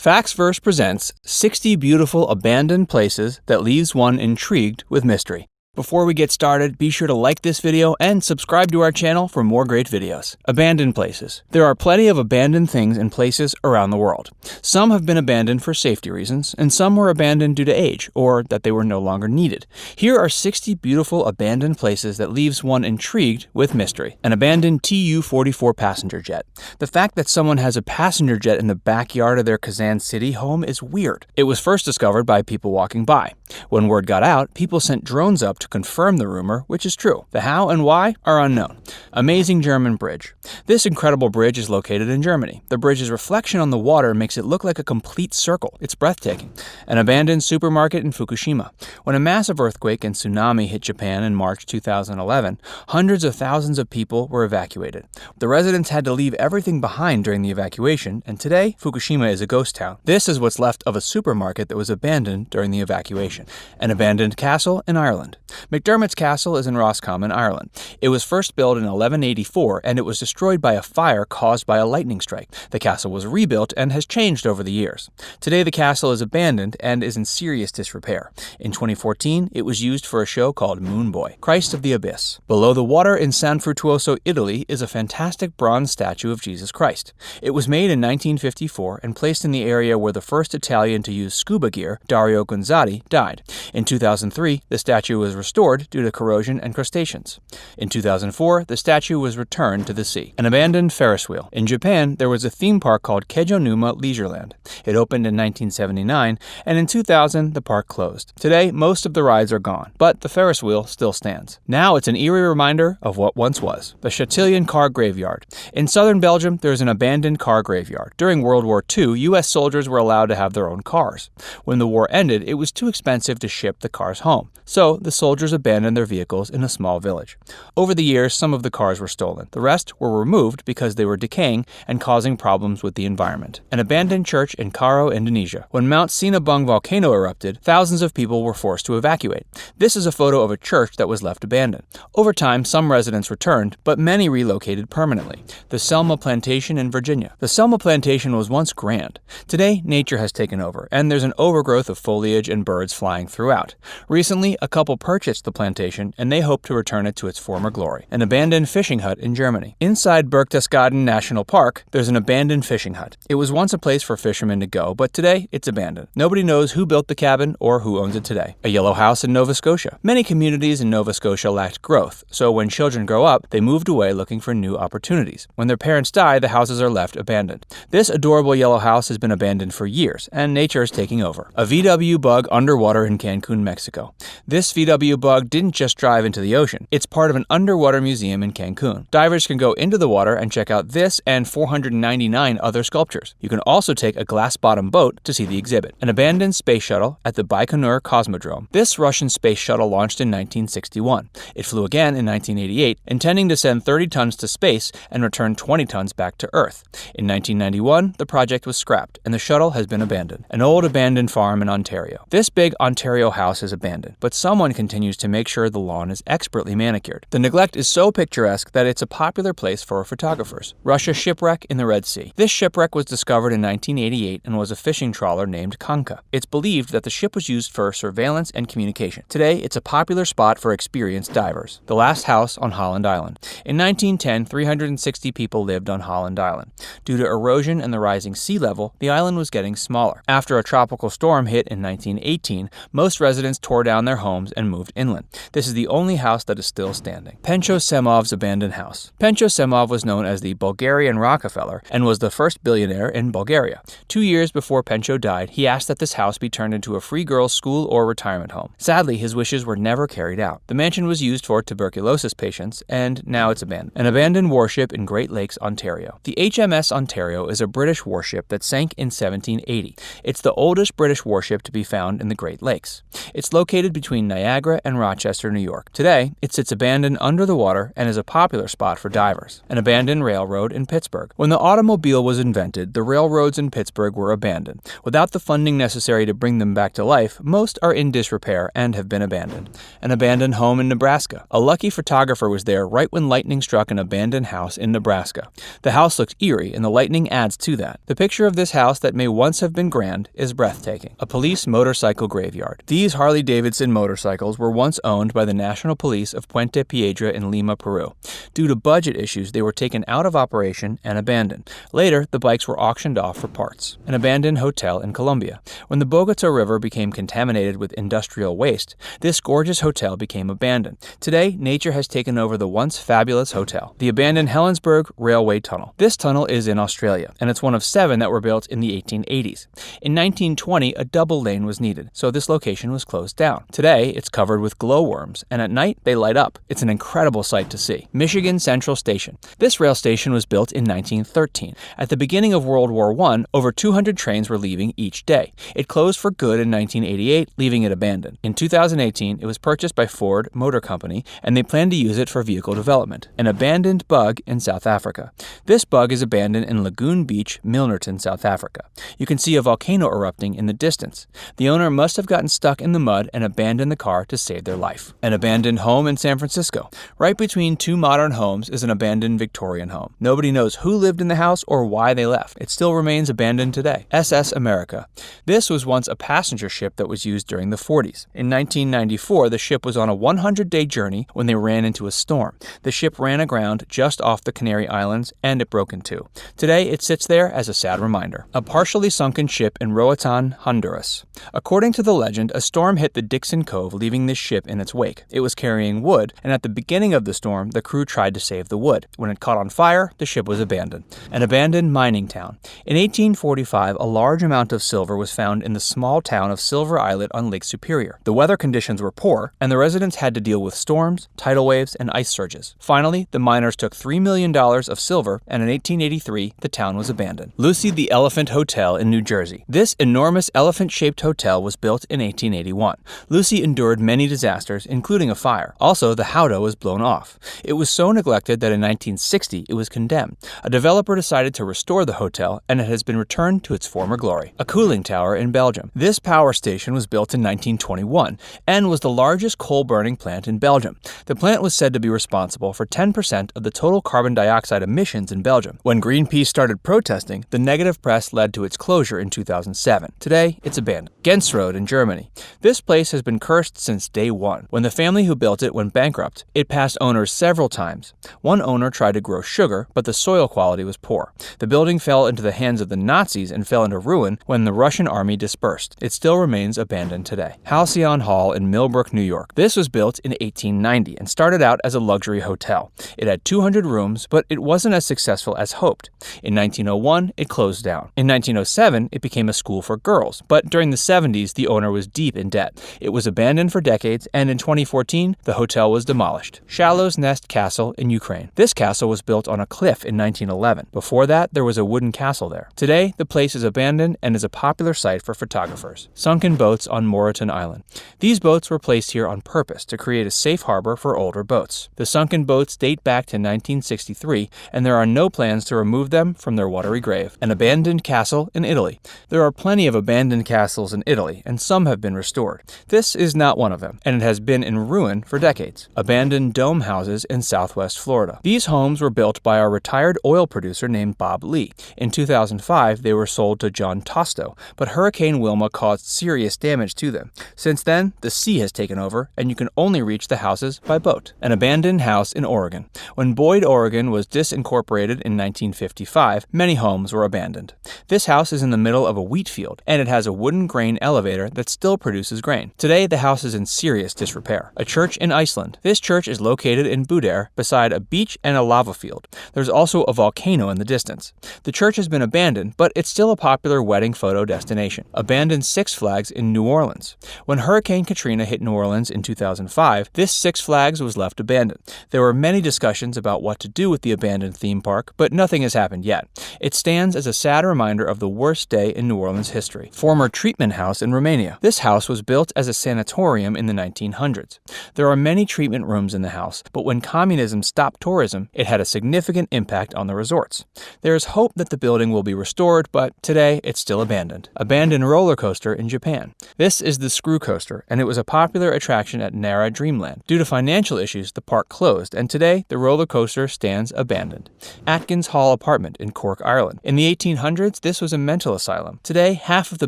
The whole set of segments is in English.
FERRIS presents 60 beautiful abandoned places that leaves one intrigued with mystery. Before we get started, be sure to like this video and subscribe to our channel for more great videos. Abandoned places. There are plenty of abandoned things and places around the world. Some have been abandoned for safety reasons, and some were abandoned due to age, or that they were no longer needed. Here are 60 beautiful abandoned places that leaves one intrigued with mystery. An abandoned Tu-44 passenger jet. The fact that someone has a passenger jet in the backyard of their Kazan City home is weird. It was first discovered by people walking by. When word got out, people sent drones up to confirm the rumor, which is true. The how and why are unknown. Amazing German bridge. This incredible bridge is located in Germany. The bridge's reflection on the water makes it look like a complete circle. It's breathtaking. An abandoned supermarket in Fukushima. When a massive earthquake and tsunami hit Japan in March 2011, hundreds of thousands of people were evacuated. The residents had to leave everything behind during the evacuation, and today, Fukushima is a ghost town. This is what's left of a supermarket that was abandoned during the evacuation. An abandoned castle in Ireland. McDermott's Castle is in Roscommon, Ireland. It was first built in 1184, and it was destroyed by a fire caused by a lightning strike. The castle was rebuilt and has changed over the years. Today, the castle is abandoned and is in serious disrepair. In 2014, it was used for a show called Moon Boy, Christ of the Abyss. Below the water in San Frutuoso, Italy, is a fantastic bronze statue of Jesus Christ. It was made in 1954 and placed in the area where the first Italian to use scuba gear, Dario Gonzatti, died. In 2003, the statue was restored due to corrosion and crustaceans. In 2004, the statue was returned to the sea. An abandoned Ferris wheel. In Japan, there was a theme park called Keijōnuma Leisureland. It opened in 1979, and in 2000, the park closed. Today, most of the rides are gone, but the Ferris wheel still stands. Now it's an eerie reminder of what once was. The Chatillon Car Graveyard. In southern Belgium, there is an abandoned car graveyard. During World War II, U.S. soldiers were allowed to have their own cars. When the war ended, it was too expensive to ship the cars home, so the soldiers abandoned their vehicles in a small village. Over the years, some of the cars were stolen. The rest were removed because they were decaying and causing problems with the environment. An abandoned church in Karo, Indonesia. When Mount Sinabung volcano erupted, thousands of people were forced to evacuate. This is a photo of a church that was left abandoned. Over time, some residents returned, but many relocated permanently. The Selma Plantation in Virginia. The Selma Plantation was once grand. Today, nature has taken over, and there's an overgrowth of foliage and birds flying throughout. Recently, a couple purchased the plantation, and they hope to return it to its former glory. An abandoned fishing hut in Germany. Inside Berchtesgaden National Park, there's an abandoned fishing hut. It was once a place for fishermen to go, but today it's abandoned. Nobody knows who built the cabin or who owns it today. A yellow house in Nova Scotia. Many communities in Nova Scotia lacked growth, so when children grow up, they moved away looking for new opportunities. When their parents die, the houses are left abandoned. This adorable yellow house has been abandoned for years, and nature is taking over. A VW bug underwater in Cancun, Mexico. This VW bug didn't just drive into the ocean. It's part of an underwater museum in Cancun. Divers can go into the water and check out this and 499 other sculptures. You can also take a glass-bottom boat to see the exhibit. An abandoned space shuttle at the Baikonur Cosmodrome. This Russian space shuttle launched in 1961. It flew again in 1988, intending to send 30 tons to space and return 20 tons back to Earth. In 1991, the project was scrapped, and the shuttle has been abandoned. An old abandoned farm in Ontario. This big Ontario house is abandoned, but someone continues to make sure the lawn is expertly manicured. The neglect is so picturesque that it's a popular place for photographers. Russia shipwreck in the Red Sea. This shipwreck was discovered in 1988 and was a fishing trawler named Kanka. It's believed that the ship was used for surveillance and communication. Today, it's a popular spot for experienced divers. The last house on Holland Island. In 1910, 360 people lived on Holland Island. Due to erosion and the rising sea level, the island was getting smaller. After a tropical storm hit in 1918, most residents tore down their homes and moved inland. This is the only house that is still standing. Pencho Semov's abandoned house. Pencho Semov was known as the Bulgarian Rockefeller and was the first billionaire in Bulgaria. 2 years before Pencho died, he asked that this house be turned into a free girls' school or retirement home. Sadly, his wishes were never carried out. The mansion was used for tuberculosis patients, and now it's abandoned. An abandoned warship in Great Lakes, Ontario. The HMS Ontario is a British warship that sank in 1780. It's the oldest British warship to be found in the Great Lakes. It's located between Niagara and Rochester, New York. Today, it sits abandoned under the water and is a popular spot for divers. An abandoned railroad in Pittsburgh. When the automobile was invented, the railroads in Pittsburgh were abandoned. Without the funding necessary to bring them back to life, most are in disrepair and have been abandoned. An abandoned home in Nebraska. A lucky photographer was there right when lightning struck an abandoned house in Nebraska. The house looks eerie, and the lightning adds to that. The picture of this house that may once have been grand is breathtaking. A police motorcycle graveyard. These Harley-Davidson motorcycles were once owned by the National Police of Puente Piedra in Lima, Peru. Due to budget issues, they were taken out of operation and abandoned. Later, the bikes were auctioned off for parts. An abandoned hotel in Colombia. When the Bogota River became contaminated with industrial waste, this gorgeous hotel became abandoned. Today, nature has taken over the once fabulous hotel. The abandoned HELENSBURGH Railway Tunnel. This tunnel is in Australia, and it's one of 7 that were built in the 1880s. In 1920, a double lane was needed, so this location was closed down. Today, it's covered with glowworms, and at night, they light up. It's an incredible sight to see. Michigan Central Station. This rail station was built in 1913. At the beginning of World War I, over 200 trains were leaving each day. It closed for good in 1988, leaving it abandoned. In 2018, it was purchased by Ford Motor Company, and they plan to use it for vehicle development. An abandoned bug in South Africa. This bug is abandoned in Lagoon Beach, Milnerton, South Africa. You can see a volcano erupting in the distance. The owner must have gotten stuck in the mud and abandoned the car to save their life. An abandoned home in San Francisco. Right between 2 modern homes is an abandoned Victorian home. Nobody knows who lived in the house or why they left. It still remains abandoned today. SS America. This was once a passenger ship that was used during the 40s. In 1994, the ship was on a 100-day journey when they ran into a storm. The ship ran aground just off the Canary Islands, and it broke in 2. Today, it sits there as a sad reminder. A partially sunken ship in Roatan, Honduras. According to the legend, a storm hit the Dixon Cove, leaving this ship in its wake. It was carrying wood, and at the beginning of the storm, the crew tried to save the wood. When it caught on fire, the ship was abandoned. An abandoned mining town. In 1845, a large amount of silver was found in the small town of Silver Islet on Lake Superior. The weather conditions were poor, and the residents had to deal with storms, tidal waves, and ice surges. Finally, the miners took $3 million of silver, and in 1883, the town was abandoned. Lucy the Elephant Hotel in New Jersey. This enormous elephant-shaped hotel was built in 1881. Lucy endured many disasters, including a fire. Also, the howdah was blown off. It was so neglected that in 1960, it was condemned. A developer decided to restore the hotel, and it has been returned to its former glory. A cooling tower in Belgium. This power station was built in 1921 and was the largest coal-burning plant in Belgium. The plant was said to be responsible for 10% of the total carbon dioxide emissions in Belgium. When Greenpeace started protesting, the negative press led to its closure in 2007. Today, it's abandoned. Gensrode in Germany. This place has been cursed since day one. When the family who built it went bankrupt, it passed owners several times. One owner tried to grow sugar, but the soil quality was poor. The building fell into the hands of the Nazis and fell into ruin when the Russian army dispersed. It still remains abandoned today. Halcyon Hall in Millbrook, New York. This was built in 1890 and started out as a luxury hotel. It had 200 rooms, but it wasn't as successful as hoped. In 1901, it closed down. In 1907, it became a school for girls, but during the 70s, the owner was deep in debt. It was abandoned for decades, and in 2014, the hotel was demolished. Shallow's Nest Castle in Ukraine. This castle was built on a cliff in 1911. Before that, there was a wooden castle there. Today, the place is abandoned and is a popular site for photographers. Sunken boats on Moreton Island. These boats were placed here on purpose to create a safe harbor for older boats. The sunken boats date back to 1963, and there are no plans to remove them from their watery grave. An abandoned castle in Italy. There are plenty of abandoned castles in Italy, and some have been restored. This is not one of them, and it has been in ruin for decades. Abandoned dome houses in Southwest Florida. These homes were built by a retired oil producer named Bob Lee. In 2005, they were sold to John Tosto, but Hurricane Wilma caused serious damage to them. Since then, the sea has taken over, and you can only reach the houses by boat. An abandoned house in Oregon. When Boyd, Oregon was disincorporated in 1955, many homes were abandoned. This house is in the middle of a wheat field, and it has a wooden grain elevator that still produces grain. Today, the house is in serious disrepair. A church in Iceland. This church is located in Búðir, beside a beach and a lava field. There's also a volcano in the distance. The church has been abandoned, but it's still a popular wedding photo destination. Abandoned Six Flags in New Orleans. When Hurricane Katrina hit New Orleans in 2005, this Six Flags was left abandoned. There were many discussions about what to do with the abandoned theme park, but nothing has happened yet. It stands as a sad reminder of the worst day in New Orleans history. Former treatment house in Romania. California. This house was built as a sanatorium in the 1900s. There are many treatment rooms in the house, but when communism stopped tourism, it had a significant impact on the resorts. There is hope that the building will be restored, but today it's still abandoned. Abandoned roller coaster in Japan. This is the Screw Coaster, and it was a popular attraction at Nara Dreamland. Due to financial issues, the park closed, and today the roller coaster stands abandoned. Atkins Hall Apartment in Cork, Ireland. In the 1800s, this was a mental asylum. Today, half of the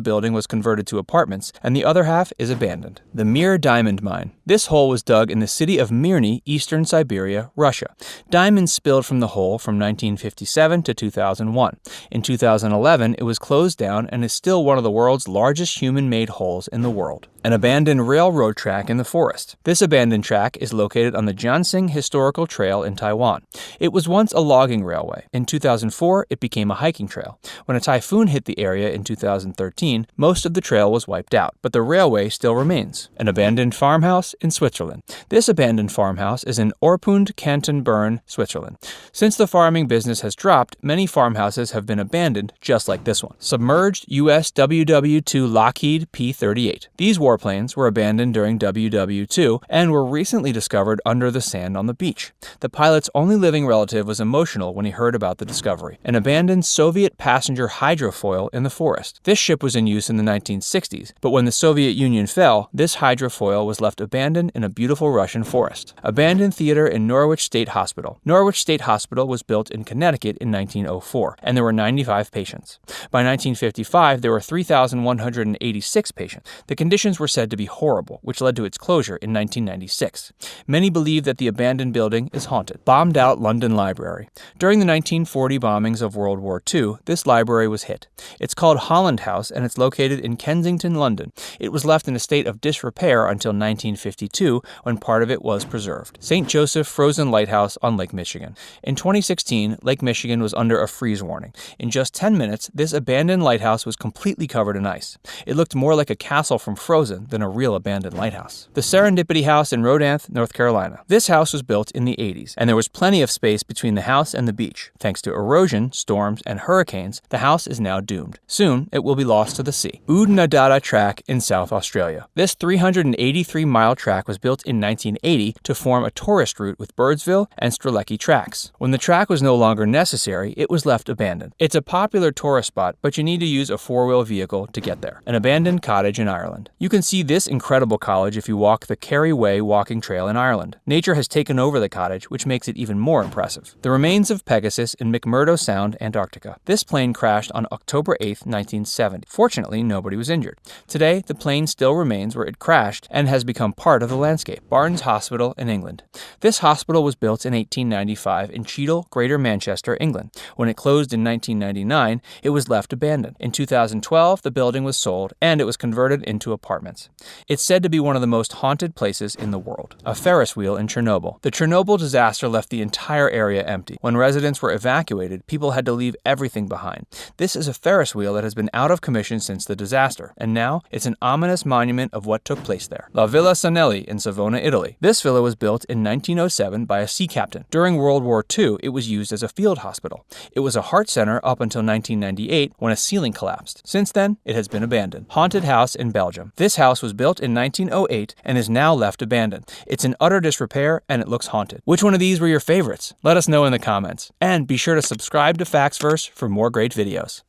building was converted to apartments, and the other half is abandoned. The Mir Diamond Mine. This hole was dug in the city of Mirny, eastern Siberia, Russia. Diamonds spilled from the hole from 1957 to 2001. In 2011, it was closed down and is still one of the world's largest human-made holes in the world. An abandoned railroad track in the forest. This abandoned track is located on the Jiansing Historical Trail in Taiwan. It was once a logging railway. In 2004, it became a hiking trail. When a typhoon hit the area in 2013, most of the trail was wiped out, but the railway still remains. An abandoned farmhouse in Switzerland. This abandoned farmhouse is in Orpund, Canton, Bern, Switzerland. Since the farming business has dropped, many farmhouses have been abandoned, just like this one. Submerged US WW-2 Lockheed P-38. These warplanes were abandoned during WW2 and were recently discovered under the sand on the beach. The pilot's only living relative was emotional when he heard about the discovery. An abandoned Soviet passenger hydrofoil in the forest. This ship was in use in the 1960s, but when the Soviet Union fell, this hydrofoil was left abandoned in a beautiful Russian forest. Abandoned theater in Norwich State Hospital. Norwich State Hospital was built in Connecticut in 1904, and there were 95 patients. By 1955, there were 3,186 patients. The conditions were said to be horrible, which led to its closure in 1996. Many believe that the abandoned building is haunted. Bombed out London Library. During the 1940 bombings of World War II, this library was hit. It's called Holland House, and it's located in Kensington, London. It was left in a state of disrepair until 1952, when part of it was preserved. St. Joseph Frozen Lighthouse on Lake Michigan. In 2016, Lake Michigan was under a freeze warning. In just 10 minutes, this abandoned lighthouse was completely covered in ice. It looked more like a castle from Frozen than a real abandoned lighthouse. The Serendipity House in Rodanthe, North Carolina. This house was built in the 80s, and there was plenty of space between the house and the beach. Thanks to erosion, storms, and hurricanes, the house is now doomed. Soon, it will be lost to the sea. Oodnadatta Track in South Australia. This 383-mile track was built in 1980 to form a tourist route with Birdsville and Strzelecki tracks. When the track was no longer necessary, it was left abandoned. It's a popular tourist spot, but you need to use a four-wheel vehicle to get there. An abandoned cottage in Ireland. You can see this incredible college if you walk the Kerry Way walking trail in Ireland. Nature has taken over the cottage, which makes it even more impressive. The remains of Pegasus in McMurdo Sound, Antarctica. This plane crashed on October 8, 1970. Fortunately, nobody was injured. Today, the plane still remains where it crashed and has become part of the landscape. Barnes Hospital in England. This hospital was built in 1895 in Cheadle, Greater Manchester, England. When it closed in 1999, it was left abandoned. In 2012, the building was sold and it was converted into apartments. It's said to be one of the most haunted places in the world. A Ferris wheel in Chernobyl. The Chernobyl disaster left the entire area empty. When residents were evacuated, people had to leave everything behind. This is a Ferris wheel that has been out of commission since the disaster, and now it's an ominous monument of what took place there. La Villa Sanelli in Savona, Italy. This villa was built in 1907 by a sea captain. During World War II, it was used as a field hospital. It was a heart center up until 1998 when a ceiling collapsed. Since then, it has been abandoned. Haunted house in Belgium. This house was built in 1908 and is now left abandoned. It's in utter disrepair and it looks haunted. Which one of these were your favorites? Let us know in the comments. And be sure to subscribe to FactsVerse for more great videos.